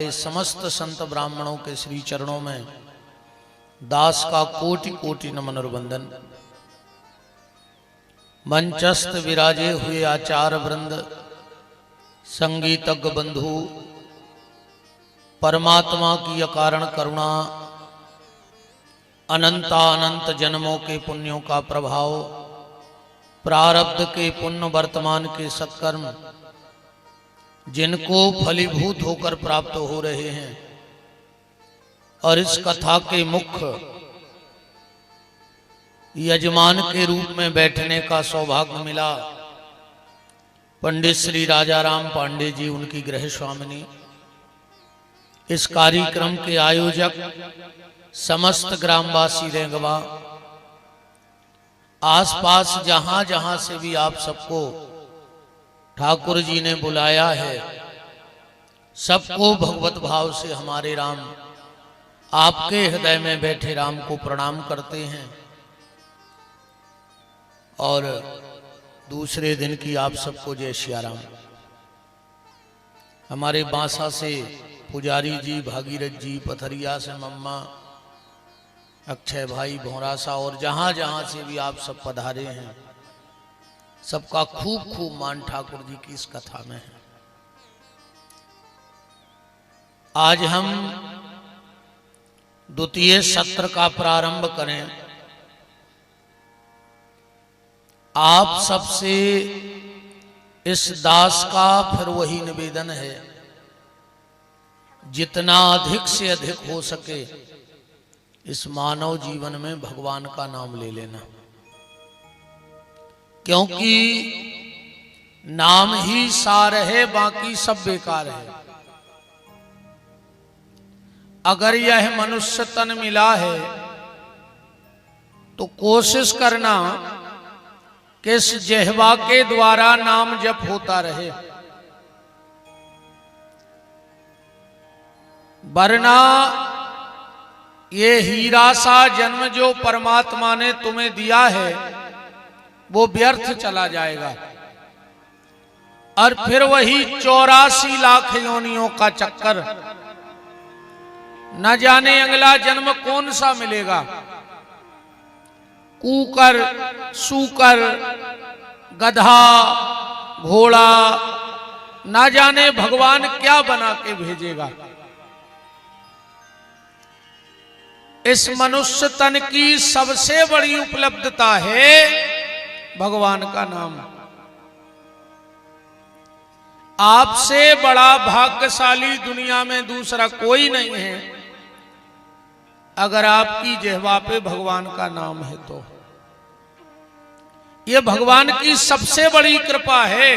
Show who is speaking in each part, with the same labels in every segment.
Speaker 1: वाले समस्त संत ब्राह्मणों के श्री चरणों में दास का कोटि कोटि नमन और वंदन। मंचस्थ विराजे हुए आचार्य वृंद, संगीतज्ञ बंधु, परमात्मा की अकारण करुणा, अनंत जन्मों के पुण्यों का प्रभाव, प्रारब्ध के पुण्य वर्तमान के सत्कर्म जिनको फलीभूत होकर प्राप्त हो रहे हैं, और इस कथा के मुख्य यजमान के रूप में बैठने का सौभाग्य मिला पंडित श्री राजाराम पांडे जी, उनकी गृह स्वामिनी, इस कार्यक्रम के आयोजक समस्त ग्रामवासी रेंगवा, आसपास जहां जहां से भी आप सबको ठाकुर जी ने बुलाया है, सबको भगवत भाव से हमारे राम आपके हृदय में बैठे राम को प्रणाम करते हैं। और दूसरे दिन की आप सबको जय सिया राम। हमारे बांसा से पुजारी जी, भागीरथ जी, पथरिया से मम्मा, अक्षय भाई, भौरासा और जहां जहां से भी आप सब पधारे हैं, सबका खूब खूब मान ठाकुर जी की इस कथा में है। आज हम द्वितीय सत्र का प्रारंभ करें। आप सबसे इस दास का फिर वही निवेदन है, जितना अधिक से अधिक हो सके इस मानव जीवन में भगवान का नाम ले लेना, क्योंकि नाम ही सार है, बाकी सब बेकार है। अगर यह मनुष्य तन मिला है तो कोशिश करना कि इस जिह्वा के द्वारा नाम जप होता रहे, वरना ये हीरा सा जन्म जो परमात्मा ने तुम्हें दिया है वो व्यर्थ चला जाएगा, और फिर वही 84 लाख योनियों का चक्कर, न जाने अगला जन्म कौन सा मिलेगा। कूकर, सूकर, गधा, घोड़ा, ना जाने भगवान क्या बना के भेजेगा। इस मनुष्य तन की सबसे बड़ी उपलब्धता है भगवान का नाम। आपसे बड़ा भाग्यशाली दुनिया में दूसरा कोई नहीं है अगर आपकी जिह्वा पे भगवान का नाम है तो। ये भगवान की सबसे बड़ी कृपा है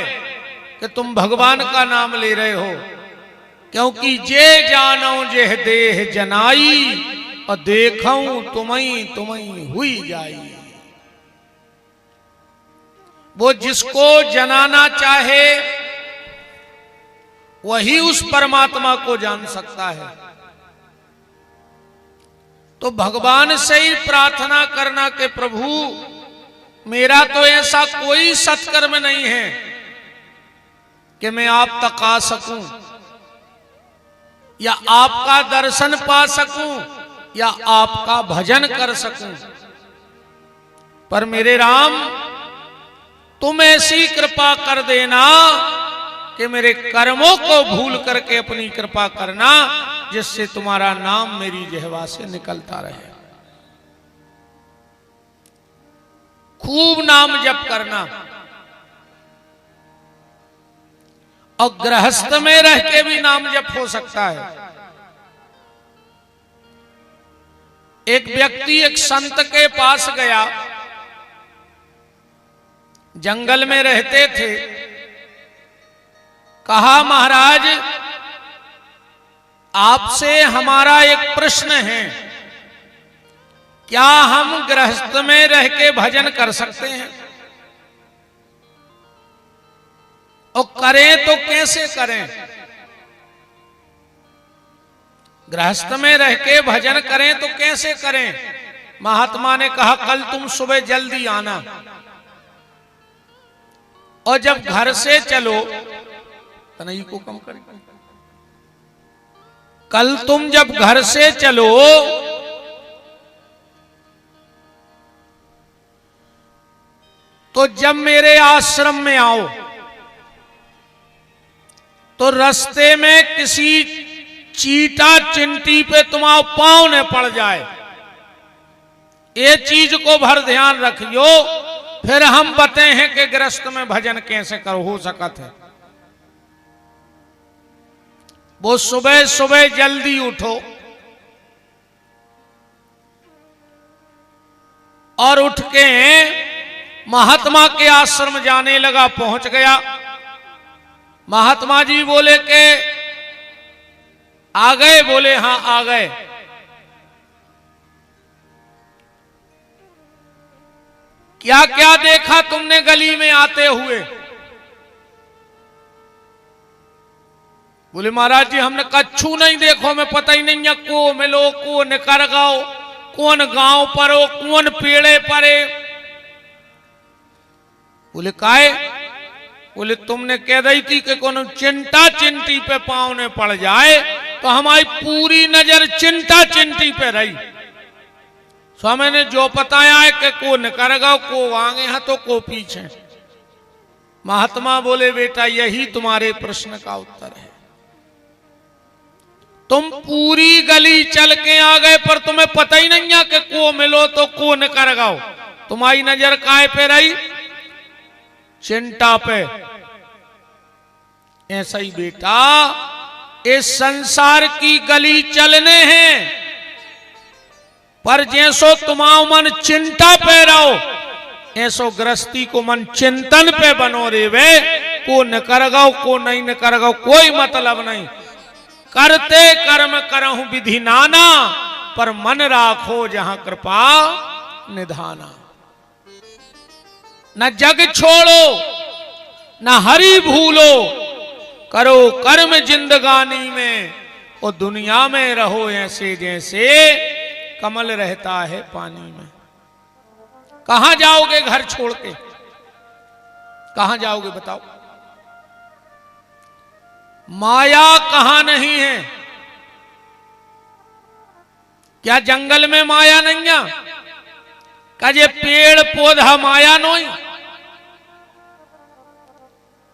Speaker 1: कि तुम भगवान का नाम ले रहे हो, क्योंकि जे जानो जेह देह जनाई, और देखूं तुम्हें तुम्हें हुई जाई। वो जिसको जनाना चाहे वही उस परमात्मा को जान सकता है। तो भगवान से ही प्रार्थना करना कि प्रभु मेरा तो ऐसा कोई सत्कर्म नहीं है कि मैं आप तक आ सकूं, या आपका दर्शन पा सकूं, या आपका भजन कर सकूं, पर मेरे राम तुम ऐसी कृपा कर देना कि मेरे कर्मों को भूल करके अपनी कृपा करना, जिससे तुम्हारा नाम मेरी जिह्वा से निकलता रहे। खूब नाम जप करना, और गृहस्थ में रह के भी नाम जप हो सकता है। एक व्यक्ति एक संत के पास गया, जंगल में रहते थे। कहा, महाराज आपसे हमारा एक प्रश्न है, क्या हम गृहस्थ में रह के भजन कर सकते हैं? और करें तो कैसे करें? गृहस्थ में रह के भजन करें तो कैसे करें? महात्मा ने कहा, कल तुम सुबह जल्दी आना, और जब घर से चलो तनई को कम कर, कल तुम जब घर से चलो तो जब मेरे आश्रम में आओ तो रास्ते में किसी चीटा चिंटी पे तुम्हारा पांव न पड़ जाए, ये चीज को भर ध्यान रखियो। फिर हम बते हैं कि गृहस्थ में भजन कैसे कर हो सकत है। वो सुबह सुबह जल्दी उठो और उठ के महात्मा के आश्रम जाने लगा। पहुंच गया, महात्मा जी बोले के आ गए? बोले हां आ गए। क्या क्या देखा तुमने गली में आते हुए? बोले महाराज जी हमने कच्छू नहीं देखो, मैं पता ही नहीं है को मिलो को निकर गाओ, कौन गांव पर हो, कौन पेड़े परे। बोले काहे? बोले तुमने कह रही थी कि कौन चिंता चिंटी पे पांव ने पड़ जाए तो हमारी पूरी नजर चिंता चिंटी पे रही। स्वामी ने जो बताया है कि को निकर गाओ, को आगे है तो को पीछे। महात्मा बोले बेटा यही तुम्हारे प्रश्न का उत्तर है। तुम पूरी गली चल के आ गए पर तुम्हें पता ही नहीं है कि को मिलो तो को निकर गाओ। तुम्हारी नजर काहे पे रही? चिंता पे। ऐसा ही बेटा इस संसार की गली चलने हैं पर जैसो तुम्हारा मन चिंता पे रहो ऐसो गृहस्थी को मन चिंतन पे बनो रे वे। को न कर गाओ को नहीं न कर गाओ कोई मतलब नहीं। करते कर्म करहूं विधि नाना पर मन राखो जहां कृपा निधाना। न जग छोड़ो न हरि भूलो, करो कर्म जिंदगानी में और दुनिया में रहो ऐसे जैसे कमल रहता है पानी में। कहां जाओगे घर छोड़ के? कहां जाओगे बताओ? माया कहां नहीं है? क्या जंगल में माया नहीं है? क्या ये पेड़ पौधा माया नहीं?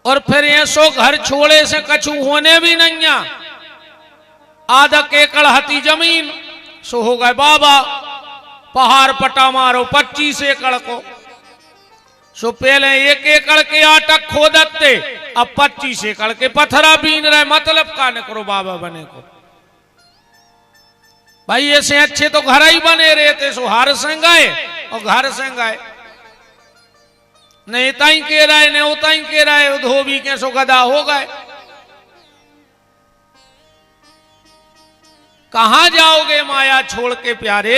Speaker 1: और फिर ऐसो घर छोड़े से कछु होने भी नहीं है। आधा एकड़ हती जमीन सो हो गए बाबा, पहाड़ पटा मारो 25 एकड़ को। सो पहले 1 एकड़ के आटक खोदते, अब 25 एकड़ के पत्थरा बीन रहे। मतलब का न करो बाबा बने को। भाई ऐसे अच्छे तो घर ही बने रहे थे। सो हार संग आए और घर संग आए। नहीं ताई कह रहा है, नहीं उता ही कह रहा है, धोबी के सो गधा हो गए। कहां जाओगे माया छोड़ के प्यारे?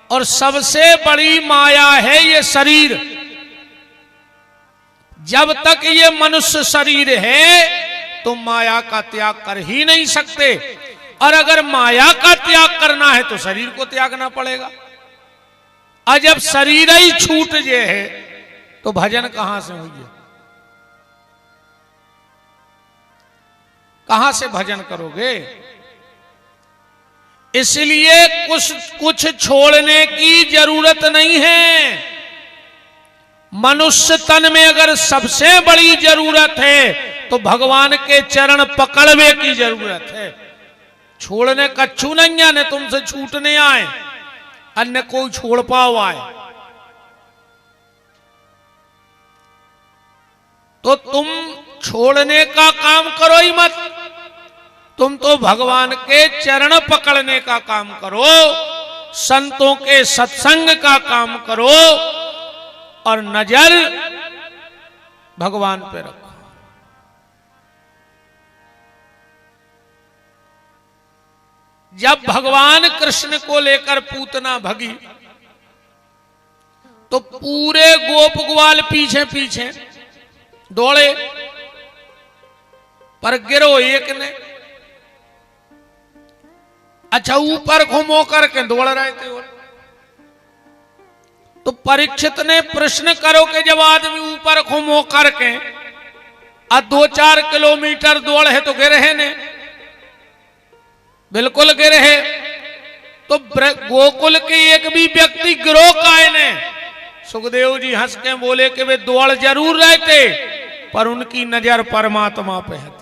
Speaker 1: और सबसे बड़ी माया है ये शरीर। जब तक ये मनुष्य शरीर है तो माया का त्याग कर ही नहीं सकते। और अगर माया का त्याग करना है तो शरीर को त्यागना पड़ेगा। और जब शरीर ही छूट जे है तो भजन कहां से होइए? कहां से भजन करोगे? इसलिए कुछ छोड़ने की जरूरत नहीं है। मनुष्य तन में अगर सबसे बड़ी जरूरत है तो भगवान के चरण पकड़वे की जरूरत है। छोड़ने कच्छू नहीं आने, तुमसे छूटने आए, अन्य कोई छोड़ पाओ आए तो तुम छोड़ने का काम करो ही मत। तुम तो भगवान के चरण पकड़ने का काम करो, संतों के सत्संग का काम करो और नजर भगवान पे रखो। जब भगवान कृष्ण को लेकर पूतना भगी तो पूरे गोप ग्वाल पीछे पीछे दौड़े पर गिरो एक ने। अच्छा ऊपर घुमो करके दौड़ रहे थे वो। तो परीक्षित ने प्रश्न करो कि जब आदमी ऊपर घुमो करके 2-4 किलोमीटर दौड़ है तो गिरे ने। बिल्कुल गिरे। तो गोकुल के एक भी व्यक्ति गिरोह काहे ने? सुखदेव जी हंस के बोले कि वे द्वड़ जरूर रहते, पर उनकी नजर परमात्मा पे है।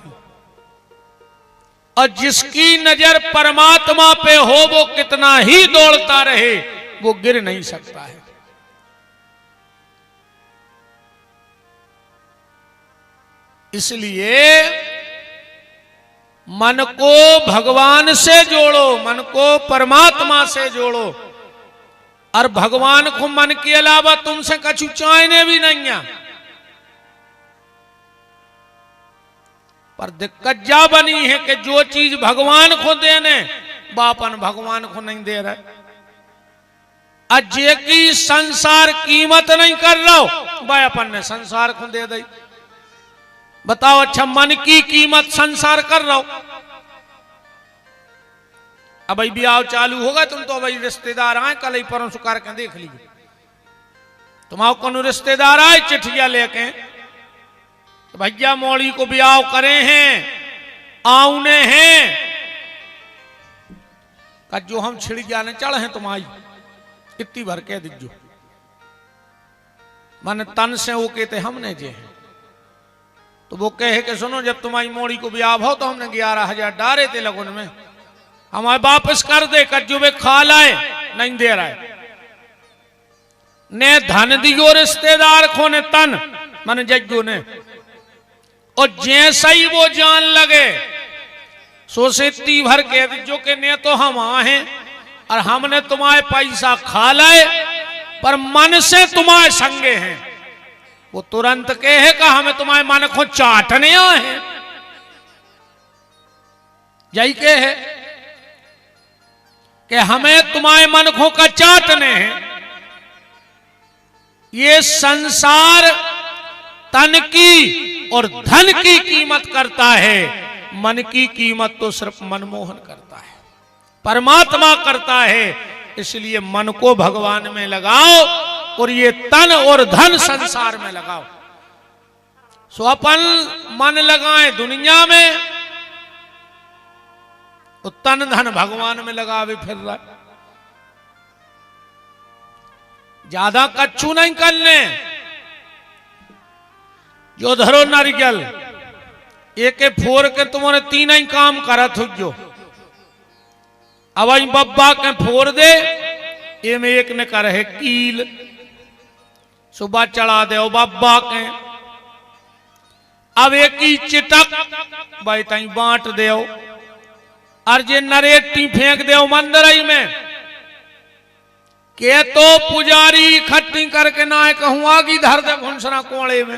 Speaker 1: और जिसकी नजर परमात्मा पे हो वो कितना ही दौड़ता रहे वो गिर नहीं सकता है। इसलिए मन को भगवान से जोड़ो, मन को परमात्मा से जोड़ो। और भगवान को मन के अलावा तुमसे कछु चाहने भी नहीं है। पर दिक्कत जा बनी है कि जो चीज भगवान को देने बापन भगवान को नहीं दे रहे। अजय की संसार कीमत नहीं कर रहा हो भाई अपन ने संसार को दे दी। बताओ अच्छा मन की कीमत संसार कर रहा हो। अब भाई ब्याह चालू होगा, तुम तो भाई रिश्तेदार आए कल ही परसों करके देख लीजिए। तुम्हारे कौन रिश्तेदार आए चिट्ठियां लेके तो भैया मौली को ब्याह करे हैं, आउने हैं का जो हम छिड़ जाने चढ़ हैं तुम्हारी इतनी भर के दिजो मन तन से वो कहते हमने जे हैं। तो वो कहे कि सुनो जब तुम्हारी मोड़ी को ब्याह हो तो हमने 11,000 डारे थे लगन में, हमारे वापस कर दे। कज्जू में खा लाए नहीं दे रहा है। ने धन दियो रिश्तेदार को ने तन मन जग्गू ने। और जैसा ही वो जान लगे सो से ती भर के जो के ने तो हम हैं और हमने तुम्हारे पैसा खा लाए पर मन से तुम्हारे संगे हैं। वो तुरंत कहे का हमें तुम्हारे मन को चाटने आए यही कहे कि हमें तुम्हारे मन को का चाटने हैं। ये संसार तन की और धन की कीमत करता है, मन की कीमत तो सिर्फ मनमोहन करता है, परमात्मा करता है। इसलिए मन को भगवान में लगाओ और ये तन और धन संसार में लगाओ। सो अपन मन लगाएं दुनिया में तो तन धन भगवान में लगावे फिर रहा। ज्यादा कच्चू नहीं करने। जो धरो नारियल एक फोर के तुम्हारे तीन ही काम करत हो। जो अब बब्बा के फोर दे ये में एक ने कर है कील सुबह चढ़ा दे बब्बा के। अब एक ही चिटक भाई तई बांट दे और जे नरेटी फेंक दे मंदिर में के तो पुजारी इकट्ठी करके ना कहूं आगी धर दे घुंसरा कोड़े में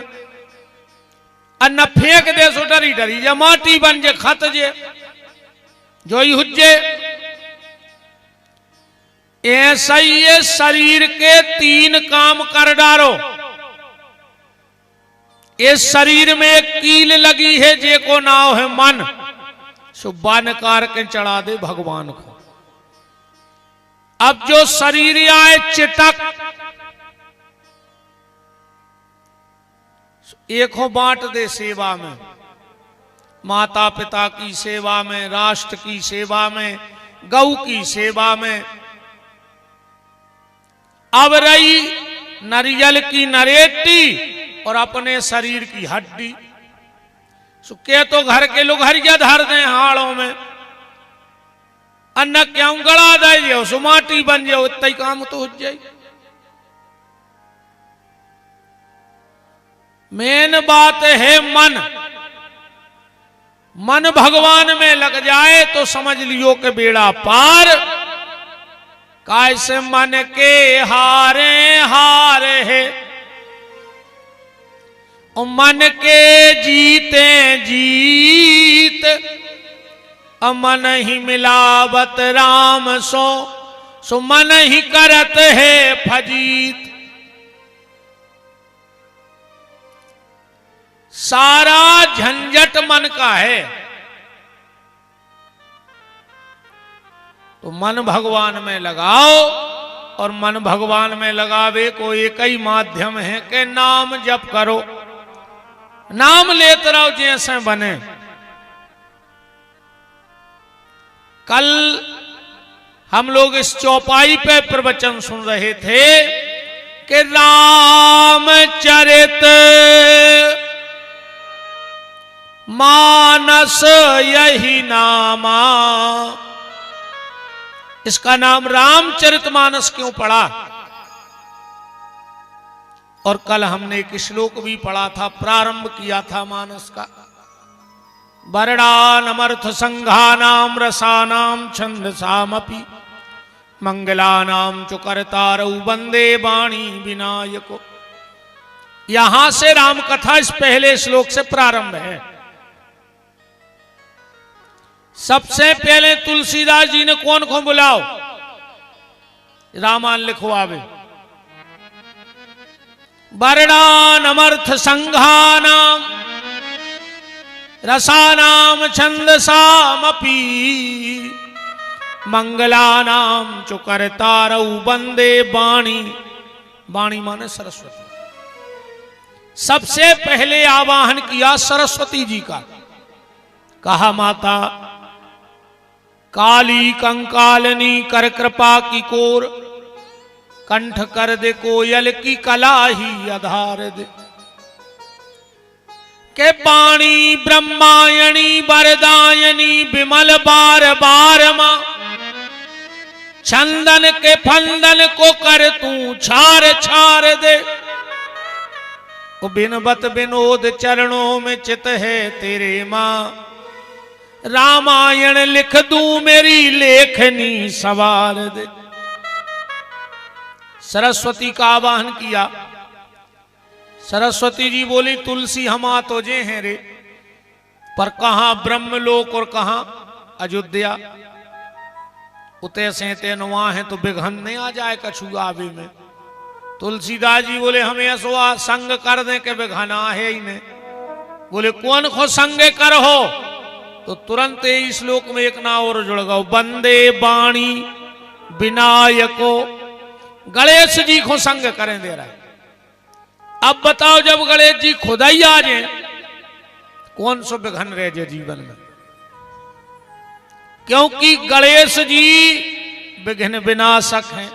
Speaker 1: और न फेंक दे सो डरी डरी या माटी बन जे खत जे जो ही हुज्जे। ऐसा ही ये शरीर के 3 काम कर डालो। इस शरीर में एक कील लगी है जे को नाव है मन, सुबह निकार के चढ़ा दे भगवान को। अब जो शरीर आए चिटक एक हो बांट दे सेवा में, माता पिता की सेवा में, राष्ट्र की सेवा में, गौ की सेवा में। अब रही नारियल की नरेटी और अपने शरीर की हड्डी। सुखे तो घर के लोग हरिया धर दें हाड़ों में, अन्न क्यों गड़ा दे जो सुमाटी बन जाओ इतना ही काम तो हो जाए। मेन बात है मन। मन भगवान में लग जाए तो समझ लियो कि बेड़ा पार। कैसे मन के हारे हार है और मन के जीते जीत। मन ही मिलावत राम सो मन ही करत है फजीत। सारा झंझट मन का है तो मन भगवान में लगाओ। और मन भगवान में लगावे को एक ही माध्यम है कि नाम जप करो। नाम लेते रहो जैसे बने। कल हम लोग इस चौपाई पे प्रवचन सुन रहे थे कि रामचरित मानस यही नामा। इसका नाम रामचरित मानस क्यों पड़ा? और कल हमने एक श्लोक भी पढ़ा था, प्रारंभ किया था मानस का। वर्णानमर्थ संघानाम रसानाम छंदसामपि मंगलानाम च कर्तारौ वंदे वाणी विनायको। यहां से राम कथा इस पहले श्लोक से प्रारंभ है। सबसे पहले तुलसीदास जी ने कौन को बुलाओ? रामायण लिखो आवे। वर्णानमर्थ संघानाम रसानाम छंदसामपि मंगलानाम च कर्तारौ वंदे वाणी। वाणी माने सरस्वती। सबसे पहले आवाहन किया सरस्वती जी का। कहा माता काली कंकालनी कर कृपा की कोर, कंठ कर दे कोयल की कला ही आधार दे। के वाणी ब्रह्मायणी वरदायनी विमल बार बार मां, चंदन के फंदन को कर तू छार छार दे। बिनबत विनोद चरणों में चित है तेरे मां, रामायण लिख दूं मेरी लेखनी सवार दे। सरस्वती का आवाहन किया। सरस्वती जी बोली तुलसी हमा तो जे हैं रे, पर कहां ब्रह्मलोक और कहां अयोध्या। उते से ते नुआ है तो बिघन नहीं आ जाए कछु आवे में। तुलसीदास जी बोले हमें असवा संग कर दे के बिघना है ही नहीं। बोले कौन खो संग कर हो? तो तुरंत इस श्लोक में एक ना और जुड़ गओ, वंदे वाणी विनायको। गणेश जी को संग करें दे रहा है। अब बताओ जब गणेश जी खुद ही आ जाए, कौन सो विघन रह जाए जीवन में? क्योंकि गणेश जी विघ्न विनाशक हैं।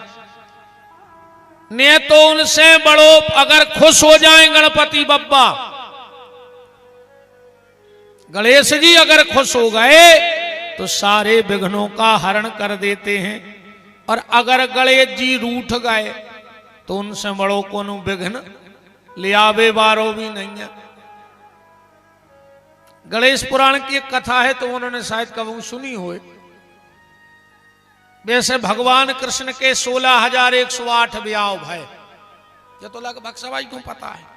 Speaker 1: ने तो उनसे बड़ो अगर खुश हो जाए गणपति बप्पा, गणेश जी अगर खुश हो गए तो सारे विघ्नों का हरण कर देते हैं। और अगर गणेश जी रूठ गए तो उनसे बड़ो कोनो विघ्न ले आवे वारो भी नहीं है। गणेश पुराण की एक कथा है, तो उन्होंने शायद कभी सुनी हो। वैसे भगवान कृष्ण के 16,108 ब्याह भय, ये तो लगभग सभी को पता है।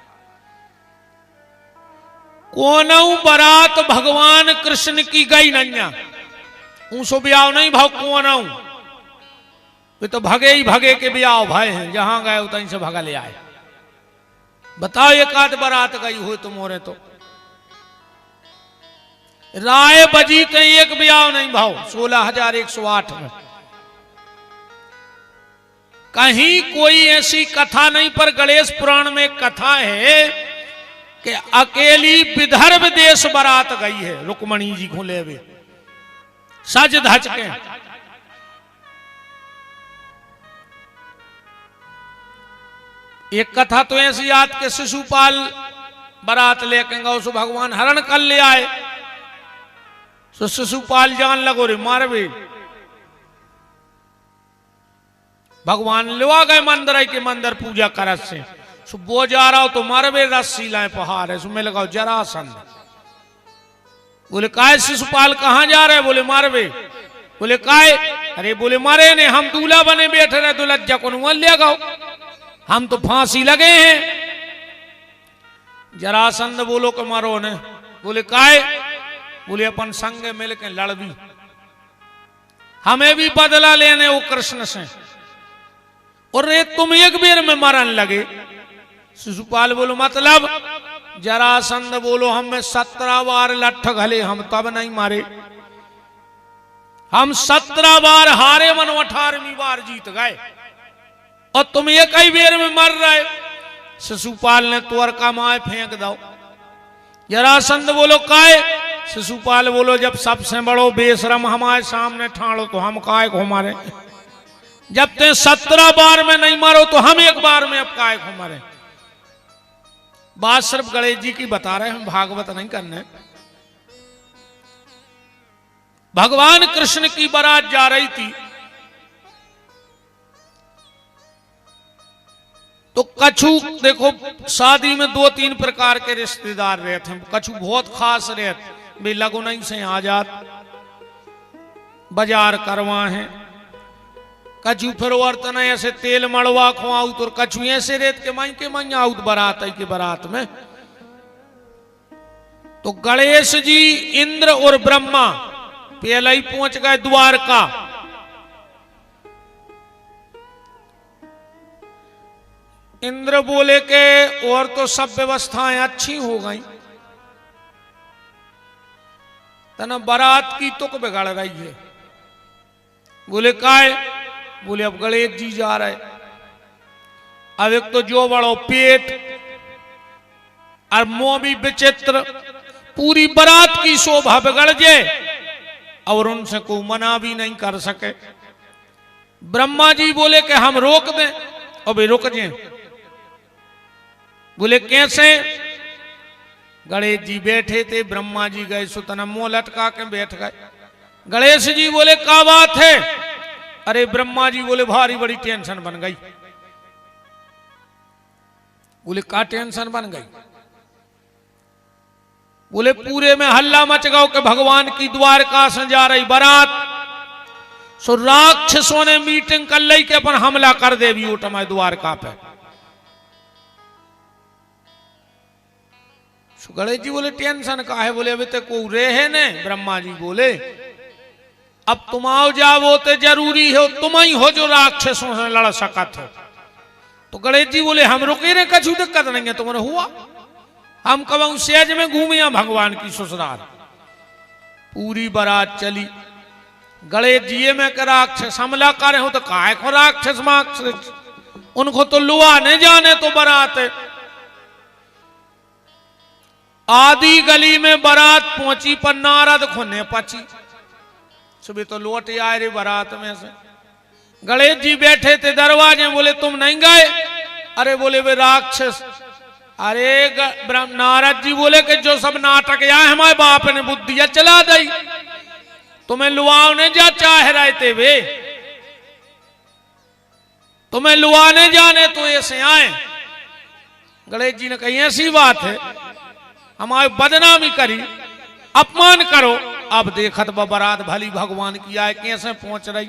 Speaker 1: कोनऊ बरात भगवान कृष्ण की गई नैया, ऊसो ब्याह नहीं भाव कोनऊ। वे तो भगे ही भगे के ब्याह भय हैं, जहां गए उतहीं से भगा ले आए। बताओ एक आध बरात गई हो तुम्हारे तो राय बजी कहीं एक ब्याह नहीं भाव 16,108 में। कहीं कोई ऐसी कथा नहीं, पर गणेश पुराण में कथा है कि अकेली विदर्भ देश बारात गई है रुक्मणी जी को लेवे सज धज के। एक कथा तो ऐसी याद के शिशुपाल बारात लेके गए, सो भगवान हरण कर ले आए। सो शिशुपाल जान लगो रे मारवे, भगवान लेवा गए मंदिर के मंदिर पूजा करत से। सो वो जा रहा हो तो मारवे रस्सी लाए पहाड़ है, सो मैं लगाओ जरासंध। बोले काय शिशुपाल कहां जा रहे? बोले मारवे। बोले काय? अरे बोले मारे ने हम दूल्हा बने बैठे रहे, तो लज्जा को ले गाओ, हम तो फांसी लगे हैं। जरासंध बोलो के मारो ने। बोले काय? बोले अपन संग मिल के लड़बी, हमें भी बदला लेने वो कृष्ण से, और रे तुम एक बेर में मरन लगे। शिशुपाल बोलो मतलब? जरासंध बोलो हमें 17 बार लठ घले, हम तब नहीं मारे। हम 17 बार हारे, मन 18वीं बार जीत गए, और तुम एक ही बेर में मर रहे। शिशुपाल ने तुअर का माए फेंक दो। जरासंध बोलो काय? शिशुपाल बोलो जब सबसे बड़ो बेशरम हमारे सामने ठाड़ो तो हम काय को मारे, जब ते 17 बार में नहीं मारो तो हम एक बार में अब काय को मारे। बात सिर्फ गणेश जी की बता रहे हैं, हम भागवत नहीं करने। भगवान कृष्ण की बारात जा रही थी तो कछु देखो शादी में 2-3 प्रकार के रिश्तेदार रहते हैं। कछु बहुत खास रहते भी लगो नहीं से आजाद बाजार करवा है, कछु फिर वर्तन ऐसे तेल मड़वा खुआऊ तो कछु ऐसे रेत के माई आउत बारात के बारात में। तो गणेश जी इंद्र और ब्रह्मा पहले ही पहुंच गए द्वारका। इंद्र बोले के और तो सब व्यवस्थाएं अच्छी हो गई, तना बारात की तुक बिगड़ रही है। बोले काय? बोले अब गणेश जी जा रहे, अब एक तो जो बड़ो पेट और मुंह भी विचित्र, पूरी बारात की शोभा बिगड़ जाए और उनसे को मना भी नहीं कर सके। ब्रह्मा जी बोले कि हम रोक दें, और वे रुक जाए। बोले कैसे? गणेश जी बैठे थे, ब्रह्मा जी गए सुतना मुंह लटका के बैठ गए। गणेश जी बोले क्या बात है? अरे ब्रह्मा जी बोले भारी बड़ी टेंशन बन गई। बोले क्या टेंशन बन गई? बोले पूरे में हल्ला मच गया कि भगवान की द्वारका से जा रही बारात, सो राक्षसों ने मीटिंग कर ली कि अपन हमला कर दे भी उठमाए द्वारका पे। गणेश जी बोले टेंशन का है? बोले अभी तक को रहे ने। ब्रह्मा जी बोले अब तुम आओ जाओ तो जरूरी हो, तुम ही हो जो राक्षसों से लड़ सकत हो। तो गणेश जी बोले हम रुके रहे, कछु दिक्कत नहीं है तुम्हारे हुआ, हम कब सेज में घूमिया भगवान की ससुराल। पूरी बारात चली, गणेश जी में के राक्षस हमला करे हो तो काहे को राक्षस माक्षस, उनको तो लुआ नहीं जाने तो बारात है। आधी गली में बारात पहुंची पर नारद खोने पची, सुबह तो लौट आए रे बारात में से। गणेश जी बैठे थे दरवाजे, बोले तुम नहीं गए? अरे बोले वे राक्षस। अरे नारद जी बोले कि जो सब नाटक आए हमारे बाप ने बुद्धिया चला दी, तुम्हें लुआने जा चाह रहे थे वे, तुम्हें लुआने जाने तो ऐसे आए। गणेश जी ने कही ऐसी बात है, हमारे बदनामी करी, अपमान करो। अब देखत बारात भली भगवान की आए कैसे पहुंच रही।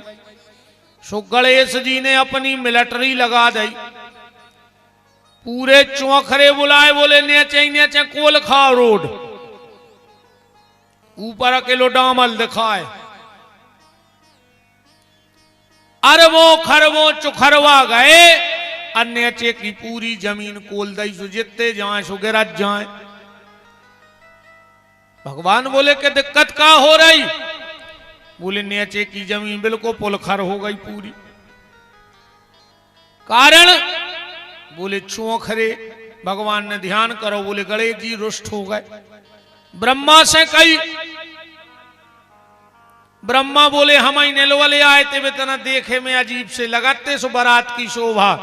Speaker 1: सो गणेश जी ने अपनी मिलिट्री लगा दी, पूरे चौखरे बुलाए, बोले नीचे कोल खाओ रोड, ऊपर अकेलो डामल दिखाए। अरबों खरबों चुखरवा गए, नीचे की पूरी जमीन कोल दई, सो जितने जाए सो गिरज जाए। भगवान बोले कि दिक्कत क्या हो रही? बोले नीचे की जमीन बिल्कुल पुलखर हो गई पूरी। कारण? बोले चौखरे। भगवान ने ध्यान करो, बोले गणेश जी रुष्ट हो गए। ब्रह्मा से कही, ब्रह्मा बोले हम ही नेलवले आए थे, वे तना देखे में अजीब से लगाते सो बारात की शोभा।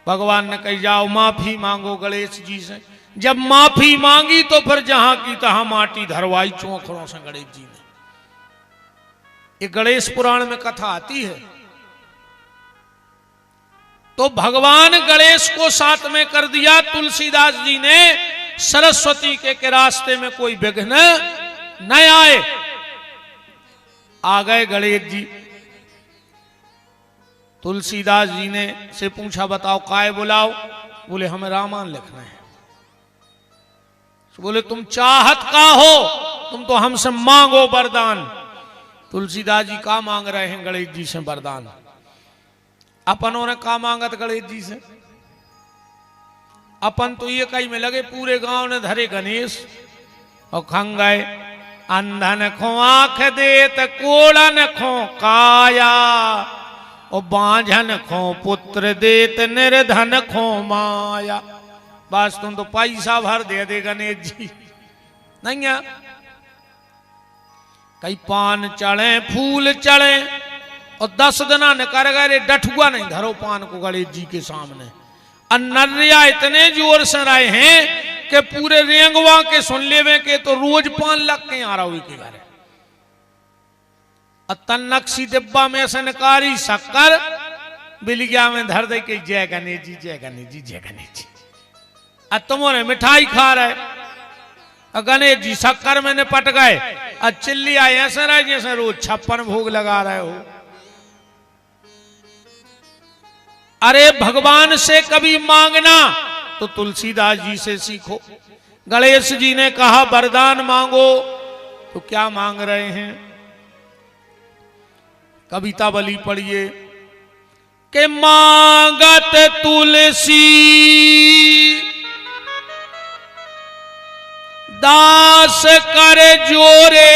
Speaker 1: भगवान ने कही जाओ माफी मांगो गणेश जी से। जब माफी मांगी तो फिर जहां की तहां माटी धरवाई चौखरों से गणेश जी ने। ये गणेश पुराण में कथा आती है। तो भगवान गणेश को साथ में कर दिया। तुलसीदास जी ने सरस्वती के रास्ते में कोई विघ्न न आए। आ गए गणेश जी। तुलसीदास जी ने से पूछा बताओ काय बुलाओ? बोले हमें रामायण लिखना है। बोले तुम चाहत का हो? तुम तो हमसे मांगो वरदान। तुलसीदास जी का मांग रहे हैं गणेश जी से वरदान। अपनों ने का मांगत गणेश जी से? अपन तो ये कहीं में लगे पूरे गांव ने धरे गणेश और खंग गए। अंधन खो आंख देत, कोड़न खो काया, और बांझन खो पुत्र देत, निर्धन खो माया। बस तुम तो पैसा भर दे गणेश जी। नहीं है कई पान चढ़े फूल चढ़े और 10 दिना न कर गए डठुआ नहीं धरो पान को गणेश जी के सामने। नर्रिया इतने जोर से रहे हैं कि पूरे रेंगवा के सुन लेवे के तो रोज पान लग के आ रहा हुई के घर। तन्नक्सी डिब्बा में से नकारी शक्कर बिलिया में धर दे के जय गणेश जी जय गणेश जी जय गणेश जी। तुम्हारे मिठाई खा रहे गणेश जी शक्कर में निपट गए। चिल्ली आई ऐसे रहे जैसे रोज 56 भोग लगा रहे हो। अरे भगवान से कभी मांगना तो तुलसीदास जी से सीखो। गणेश जी ने कहा वरदान मांगो तो क्या मांग रहे हैं? कविता बली पढ़िए के मांगत तुलसी दास कर जोरे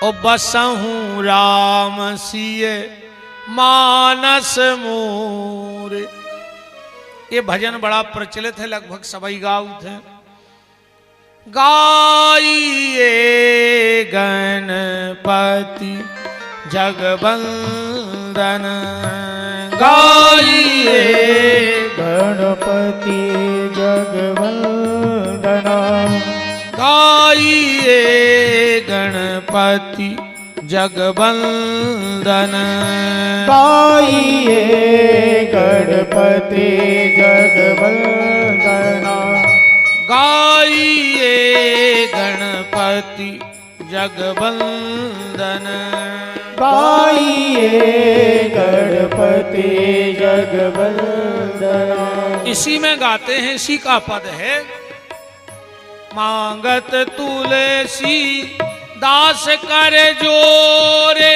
Speaker 1: ओ बसहूं राम सिए मानस मोरे। ये भजन बड़ा प्रचलित है, लगभग सभी गाँव थे। गाइए गणपति जगवंदन गाइए
Speaker 2: गणपति जगवंदन
Speaker 1: गाइए गणपति जगवंदन
Speaker 2: गाइए गणपति जगवंदन
Speaker 1: गाइए गणपति जगवंदन
Speaker 2: गाइए गणपति जगवंदन।
Speaker 1: इसी में गाते हैं, इसी का पद है मांगत तुलसी दास कर जोरे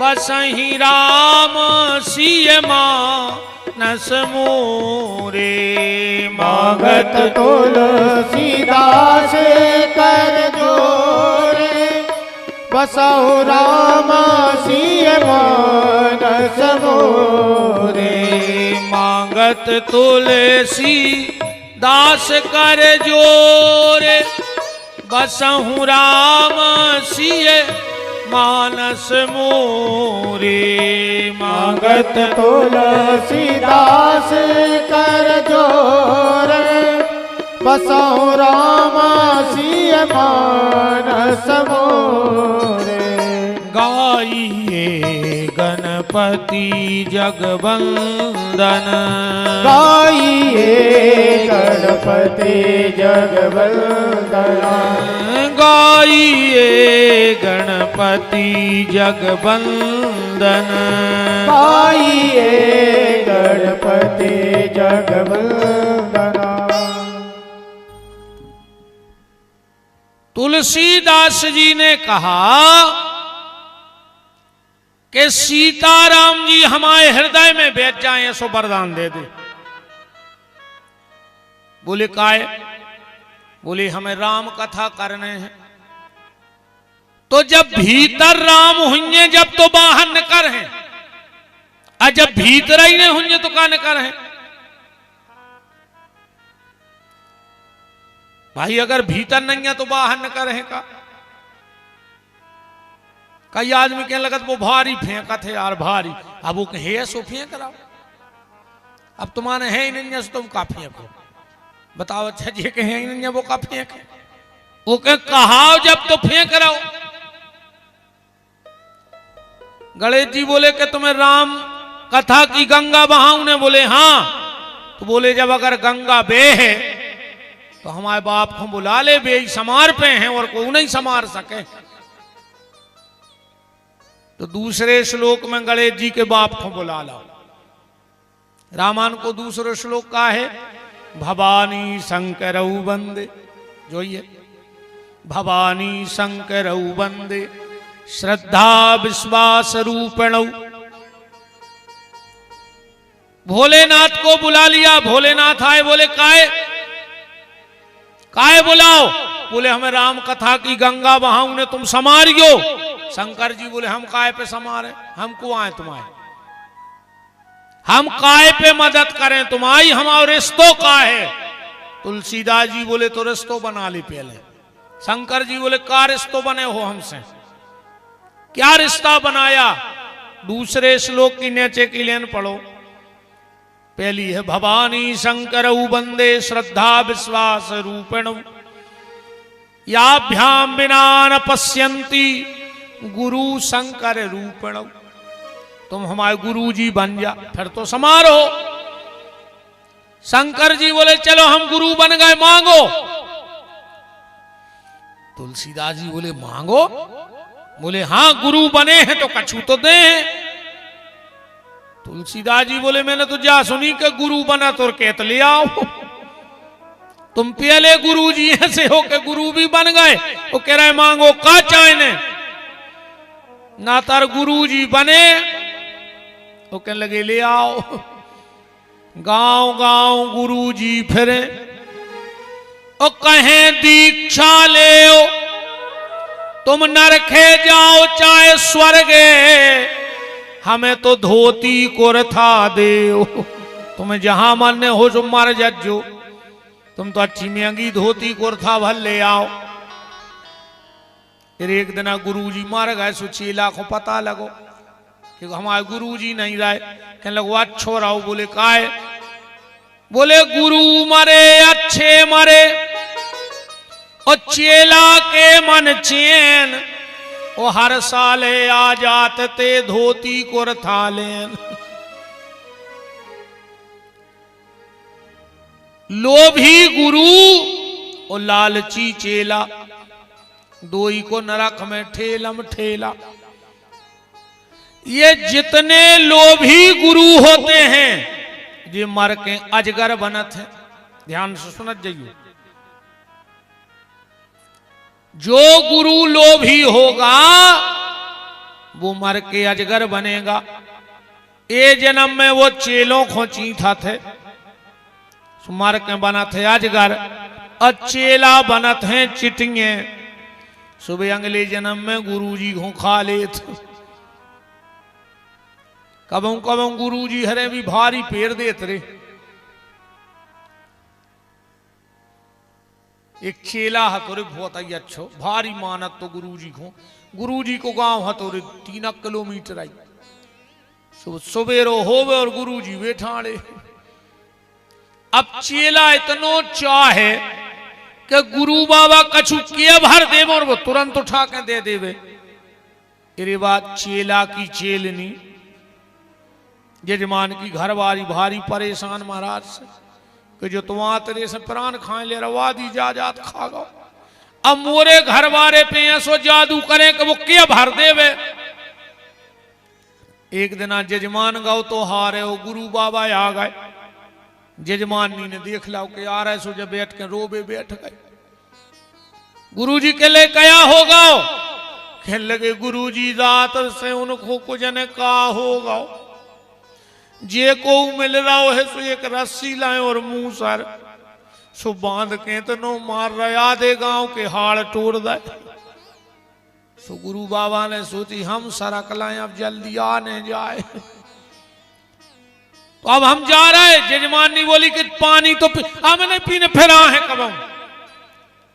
Speaker 1: बसहि राम सिय मानस मोरे।
Speaker 2: मांगत तुलसीदास कर जोरे बसहु राम सिय मानस मोरे।
Speaker 1: मांगत तुलसी दास कर जोरे बसहु राम सिय मानस मोरे।
Speaker 2: मांगत तुलसीदास कर जोरे बसहु राम सिय मानस मोरे।
Speaker 1: गाइए गणपति जगवंदन
Speaker 2: गाइए गणपति जगवंदन
Speaker 1: गाइए गणपति जगवंदन
Speaker 2: गाइए गणपति जगवंदन।
Speaker 1: तुलसीदास जी ने कहा कि सीताराम जी हमारे हृदय में बैठ जाएं, ऐसो वरदान दे दे। बोले काय? बोले हमें राम कथा करने हैं। तो जब भीतर राम हुए जब तो बाहर न कर हैं, और जब भीतर ही नहीं हुए तो का न कर हैं। भाई अगर भीतर नहीं है तो बाहर न कर हैं का। कई आदमी कहने लगत वो भारी फेंका थे यार भारी, अब वो कहे सो फेंक रहा। अब तुम्हारे है ही नहीं सो तुम का फेंको। बताओ अच्छा जी कहे ही नहीं वो का फेंक है। वो कहा जब तो फेंक रहा हो। गणेश जी बोले कि तुम्हें राम कथा की गंगा बहाऊं ने? बोले हाँ। तो बोले जब अगर गंगा बे है तो हमारे बाप को बुला ले, बे समार पे हैं और कोई नहीं समार सके। तो दूसरे श्लोक में गणेश जी के बाप को बुला लो। रामायण को दूसरा श्लोक का है भवानी शंकरऊ वंदे। जो ये भवानी शंकरऊ वंदे श्रद्धा विश्वास रूपणऊ। भोलेनाथ को बुला लिया। भोलेनाथ आए। बोले काय काय बुलाओ? बोले हमें राम कथा की गंगा बहाऊं ने तुम समारियो। शंकर जी बोले हम काय पे समारे? हमको आए तुम्हारे, हम काय पे मदद करें तुम्हारी? हमारे रिश्तों का है। तुलसीदास जी बोले तो रिश्तों बना ली पहले। शंकर जी बोले का रिश्तो बने हो हमसे, क्या रिश्ता बनाया। दूसरे श्लोक की नीचे की लेन पढ़ो। पहली है भवानी शंकर वंदे श्रद्धा विश्वास रूपेण याभ्याम बिना न पश्यंती गुरु शंकर रूपेण। तुम हमारे गुरु जी बन जा, फिर तो समारोह। शंकर जी बोले चलो हम गुरु बन गए, मांगो। तुलसीदास जी बोले मांगो। बोले हाँ गुरु बने हैं तो कछु तो दे। तुलसीदास जी बोले मैंने तो जा सुनी कि गुरु बना तो कहते ले आओ। तुम पहले गुरु जी ऐसे हो के गुरु भी बन गए। वो कह रहे मांगो का चाहने ना तार गुरु जी बने। वो कहने लगे ले आओ। गांव गांव गुरु जी फिरे और कहें दीक्षा ले तुम नरखे जाओ चाहे स्वर्गे, हमें तो धोती कुर्ता दे। तुम्हें जहां मन हो जो मर जज्जो, तुम तो अच्छी महंगी धोती कुर्ता भर ले आओ। फिर एक दिन गुरु जी मर गए, सो चेला को पता लगो कि हमारे गुरु जी नहीं रहे। कहने लगो अच्छो रहो। बोले काहे। बोले गुरु मरे अच्छे मरे और चेला के मन चैन, वो हर साले आ जाते ते धोती कुर्ता लेन। लोभी गुरु और लालची चेला, दोई को नरक में ठेलम ठेला। ये जितने लोभी गुरु होते हैं ये मर के अजगर बनत है। ध्यान से सुनत जाइए। जो गुरु लोभी होगा वो मर के अजगर बनेगा। ए जन्म में वो चेलों को चीथा थे, मर के बना थे अजगर, चेला बनत हैं चिटिंगे। सुबह अगले जन्म में गुरु जी को खा लेत। कबों कबों गुरु जी हरे भी भारी पेड़ देत रे। एक चेला हतोरे बहुत ही अच्छो भारी मानत तो गुरु जी को गांव हतोरे 3 किलोमीटर आई। सुबेरो होवे और गुरु जी बैठाड़े। अब चेला इतनो चाहे कि गुरु बाबा कछु के भर देव और वो तुरंत उठा के दे देवे। तेरे बाद चेला की चेलनी यजमान की घरवारी भारी परेशान महाराज से कि जो तुम तेरे से प्राण खाए ले रवा दी जात खा गो। अब मोरे घर वाले पे ऐसो जादू करें कि वो क्या भर देवे। एक दिन जजमान गाओ तो हारे हो गुरु बाबा आ गए। जजमानी ने देख ला कि आ रहे सो जब बैठ के रोबे बैठ गए। गुरु जी के लिए कया होगा। कहने लगे गुरु जी रात से उनको कुछ ने कहा होगा जे को मिल रहा है सो एक रस्सी लाए और मुंह सर सो बांध के तनो मार रहा आधे गांव के हाड़ तोड़ दे। सो गुरु बाबा ने सोची हम सरक लाए अब जल्दी आने जाए। तो अब हम जा रहे। जजमानी बोली कि पानी तो हमने पीने फिर है कब।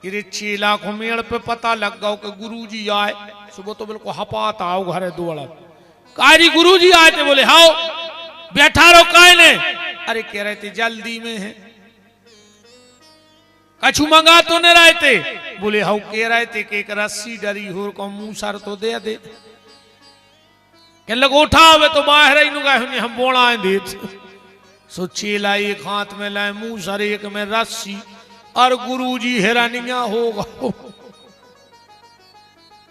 Speaker 1: इरे चेला को मेड़ पे पता लग गया कि गुरु जी आए। सुबह तो बिल्कुल हपात आओ घरे दौड़ा कारी गुरु जी आए थे। बोले हाओ बैठा रहो काय ने। अरे कह रहे थे जल्दी में है कछु मंगा तो नहीं रहे थे। बोले हाउ कह रहे थे कि एक रस्सी डरी हो को मुंह सर तो दे दे। कह लगे उठा वे तो बाहर ही नुगा हम बोला दे। सो चेला एक हाथ में लाए मुंह सर एक में रस्सी और गुरु जी हैरानिया होगा।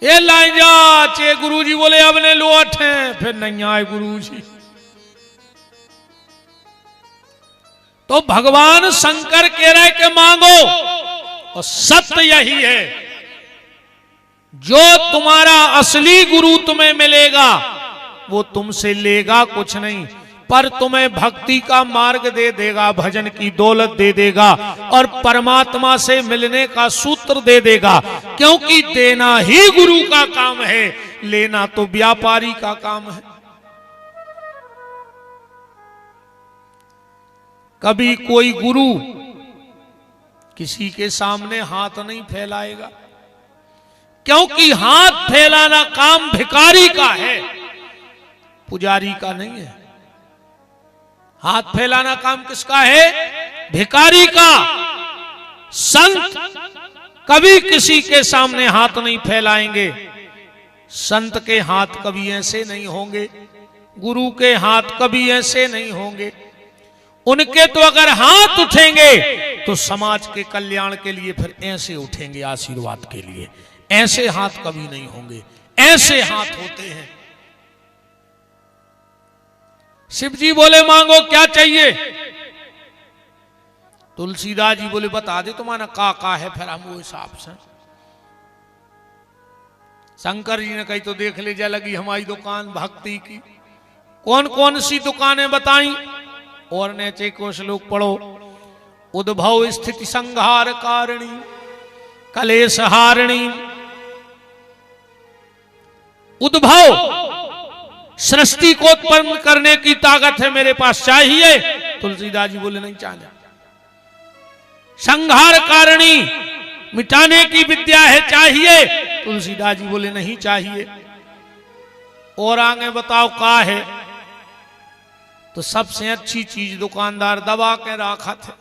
Speaker 1: ये लाई जा चे गुरु जी बोले अब ने लौट हैं। फिर नहीं आए गुरु जी। तो भगवान शंकर कह रहे कि मांगो और सत्य यही है जो तुम्हारा असली गुरु तुम्हें मिलेगा वो तुमसे लेगा कुछ नहीं पर तुम्हें भक्ति का मार्ग दे देगा, भजन की दौलत दे देगा और परमात्मा से मिलने का सूत्र दे देगा। क्योंकि देना ही गुरु का काम है, लेना तो व्यापारी का काम है। कभी कोई गुरु किसी के सामने हाथ नहीं फैलाएगा। क्योंकि हाथ फैलाना काम भिखारी का है, पुजारी का नहीं है। हाथ फैलाना काम किसका है? भिखारी का। संत कभी किसी के सामने हाथ नहीं फैलाएंगे। संत के हाथ कभी ऐसे नहीं होंगे, गुरु के हाथ कभी ऐसे नहीं होंगे। उनके तो अगर हाथ उठेंगे तो समाज के कल्याण के लिए फिर ऐसे उठेंगे, आशीर्वाद के लिए। ऐसे हाथ कभी नहीं होंगे, ऐसे हाथ होते हैं। शिव जी बोले मांगो क्या चाहिए? तुलसीदास जी बोले बता दे तुम्हारा का है, फिर हम वो हिसाब से। शंकर जी ने कही तो देख लीजिए, लगी हमारी दुकान भक्ति की। कौन कौन सी दुकानें बताई? और नीचे को श्लोक पढ़ो। उद्भव स्थिति संहार कारिणी, कलेश हारिणी। उद्भव सृष्टि को उत्पन्न करने की ताकत है मेरे पास, चाहिए? तुलसीदास जी बोले नहीं चाहिए। संहार कारिणी, मिटाने की विद्या है, चाहिए? तुलसीदास जी बोले नहीं चाहिए। और आगे बताओ का है? तो सबसे अच्छी चीज दुकानदार दबा के रखा थे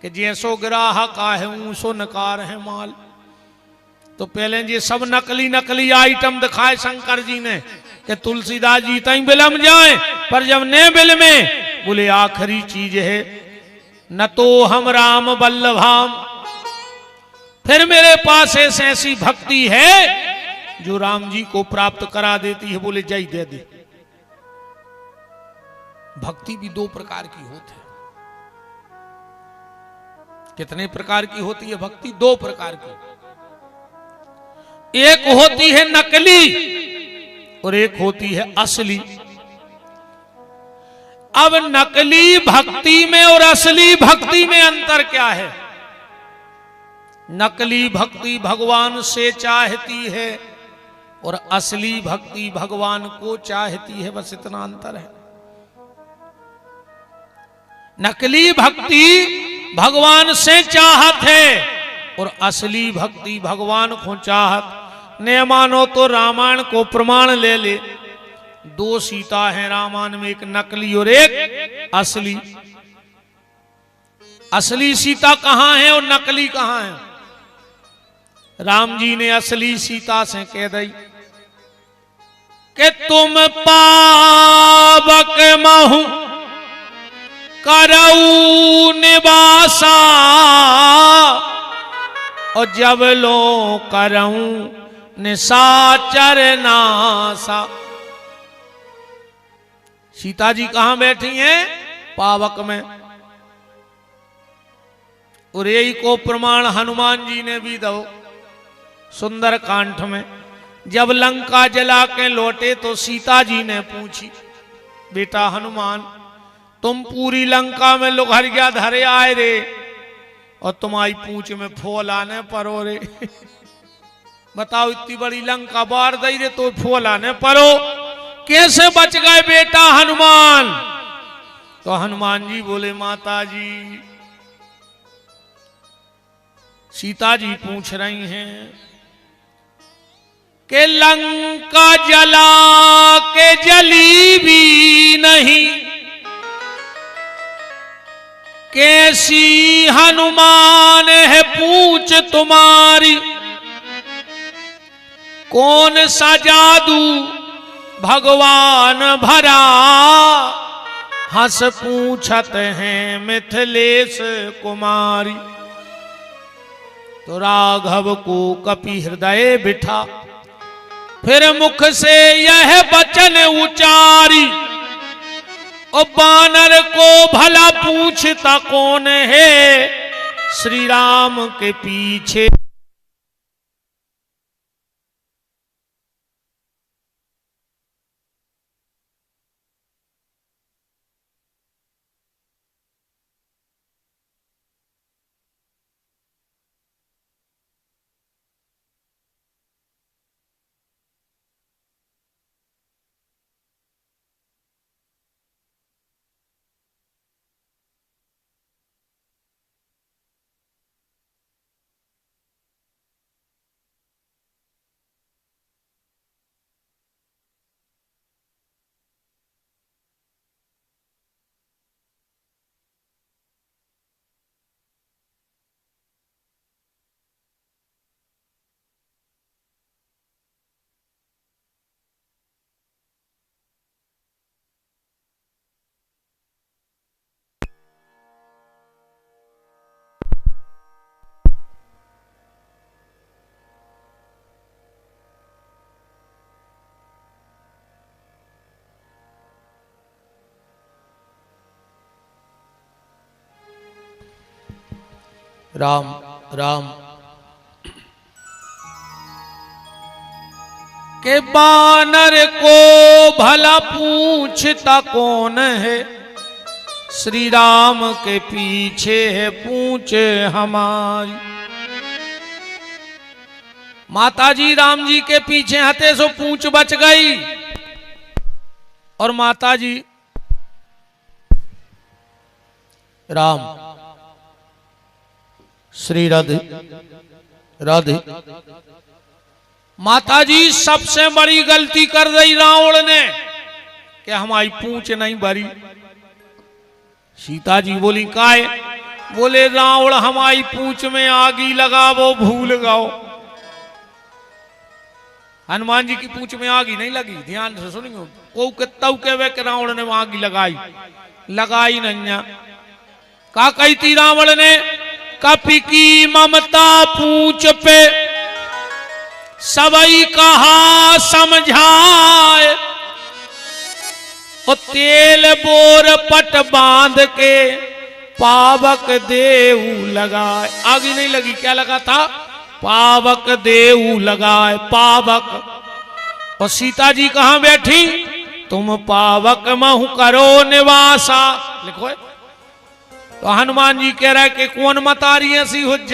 Speaker 1: कि जैसो ग्राहक है ऊसो नकार है माल। तो पहले ये सब नकली नकली आइटम दिखाए शंकर जी ने कि तुलसीदास जी तई बिलम जाए, पर जब ने बिल में बोले आखिरी चीज है न तो हम राम वल्लभाम। फिर मेरे पास ऐसी भक्ति है जो राम जी को प्राप्त करा देती है। बोले जय दे दे। भक्ति भी दो प्रकार की होती है। कितने प्रकार की होती है भक्ति? दो प्रकार की। एक होती है नकली और एक होती है असली। अब नकली भक्ति में और असली भक्ति में अंतर क्या है? नकली भक्ति भगवान से चाहती है और असली भक्ति भगवान को चाहती है, बस इतना अंतर है। नकली भक्ति भगवान से चाहत है और असली भक्ति भगवान को चाहत। ने मानो तो रामायण को प्रमाण ले ले। दो सीता है रामायण में, एक नकली और एक असली। असली सीता कहां है और नकली कहां है? राम जी ने असली सीता से कह दी कि तुम पावक महु करऊ निवासा और जब लो करऊं निशाचर नासा। सीता जी कहां बैठी हैं? पावक में। और यही को प्रमाण हनुमान जी ने भी दो सुंदर कांठ में। जब लंका जला के लौटे तो सीता जी ने पूछी, बेटा हनुमान तुम पूरी लंका में लुघरिया धरे आए रे और तुम्हारी पूंछ में फूल आने परो रे। बताओ इतनी बड़ी लंका बार दई रे तो फूल आने परो, कैसे बच गए बेटा हनुमान? तो हनुमान जी बोले माता जी, सीता जी पूछ रही हैं कि लंका जला के जली भी नहीं, कैसी हनुमान है पूछ तुम्हारी, कौन सा जादू भगवान भरा, हंस पूछत हैं मिथिलेश कुमारी। तो राघव को कपि हृदय बिठा, फिर मुख से यह वचन उचारी, और बानर को भला पूछता कौन है, श्री राम के पीछे राम राम के बानर को भला पूछता कौन है, श्री राम के पीछे है पूछ हमारी। माता जी राम जी के पीछे हते सो पूछ बच गई, और माता जी राम श्री राधे राधे। माता जी सबसे बड़ी गलती कर रही रावण ने कि हमारी पूंछ नहीं भरी। सीता जी बोली काहे? बोले रावण हमारी पूंछ में आगी लगावो भूल गओ। हनुमान जी की पूंछ में आगी नहीं लगी, ध्यान से सुनियो। को तव के वे के रावण ने आगी लगाई नहीं। का कही थी रावण ने? कपि की ममता पूंछ पे सबई कहा समझाए, और तेल बोर पट बांध के पावक देऊ लगाए। आगे नहीं लगी, क्या लगा था? पावक देऊ लगाए, पावक। और सीता जी कहां बैठी? तुम पावक महु करो निवासा। लिखो है। तो हनुमान जी कह रहे कि कौन मतारी ऐसी हुज्ज